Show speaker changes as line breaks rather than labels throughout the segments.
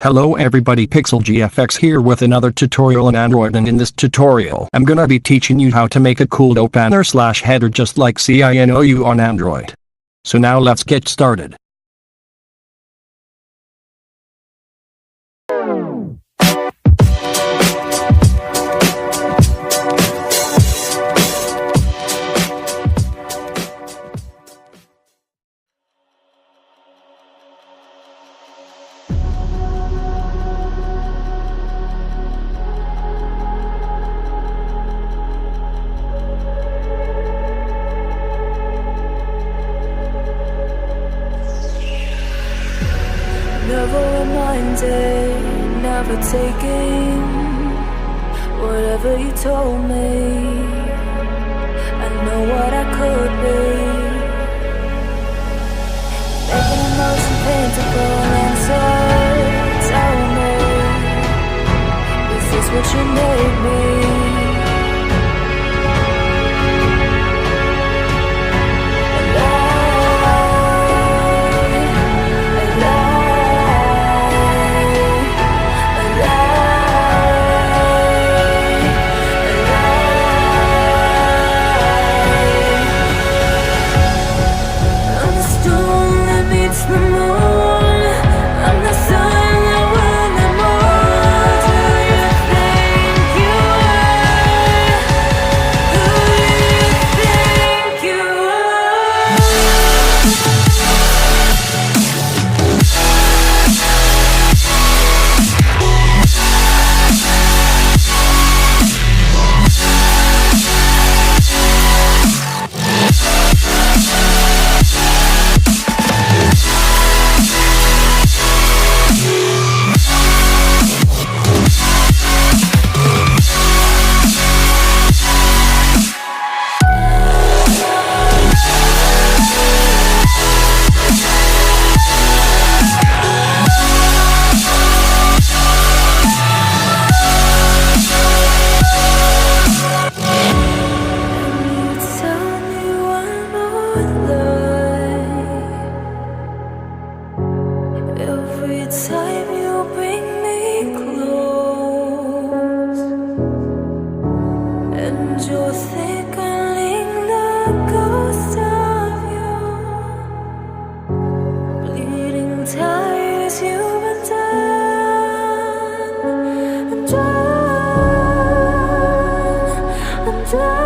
Hello everybody, PixelGFX here with another tutorial on Android, and in this tutorial I'm gonna be teaching you how to make a cool dope banner / header just like Cinou on Android. So now let's get started.
Never reminded, never taking whatever you told me. I know what I could be, making emotion paintable answer. Tell me, is this what you made me? Every time you bring me close, and you're thickening the ghost of you, bleeding tires you've been done. I'm done, I'm done.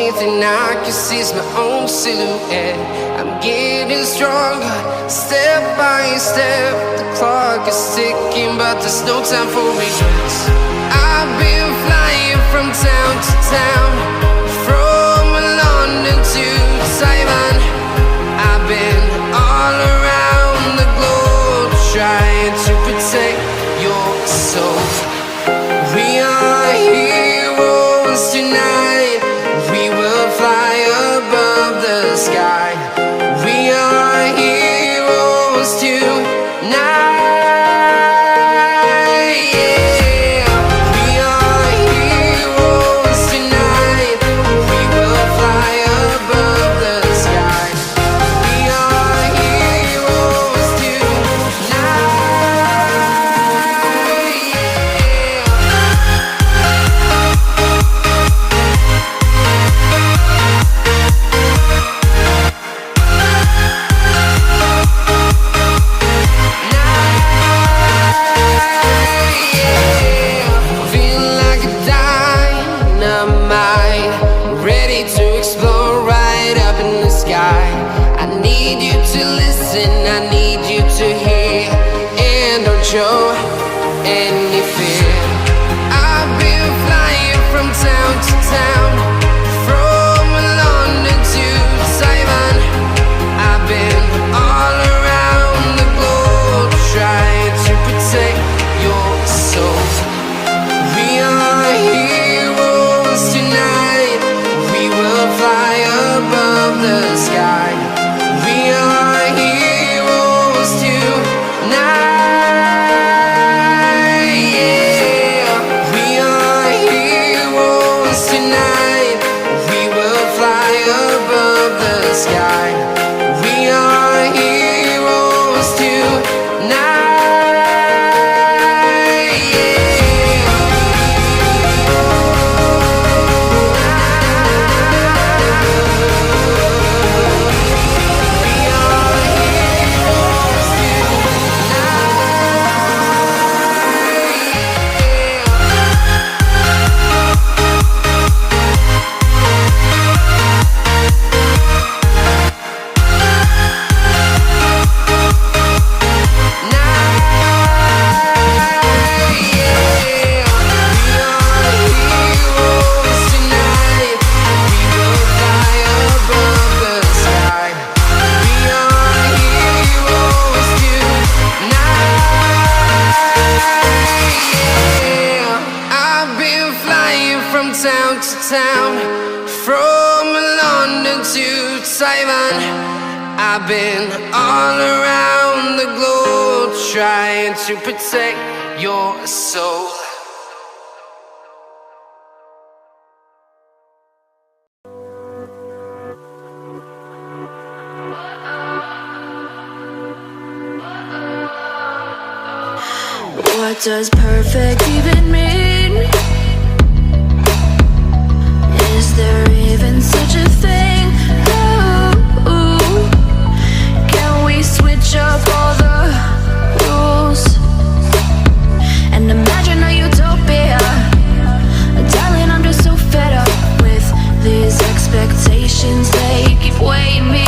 only thing I can see is my own silhouette. I'm getting stronger, step by step. The clock is ticking, but there's no time for regrets. I've been flying from town to town, from London to Taiwan. I've been all around the globe, trying to protect your soul. We are heroes tonight. We will fly above the sky. We are heroes tonight. Yeah. We are heroes tonight. We will fly above the sky. We are heroes tonight. I need you to hear and don't show any fear. I've been flying from town to town, from London to Taiwan. I've been all around the globe, trying to protect your soul. We are heroes tonight. We will fly above the sky. We are heroes tonight. Yeah. We are heroes tonight. We will fly above the sky. We are heroes tonight. Town to town, from London to Taiwan. I've been all around the globe, trying to protect your soul.
What does perfect even mean? Is there even such a thing? Ooh, can we switch up all the rules and imagine a utopia? Darling, I'm just so fed up with these expectations. They keep weighing me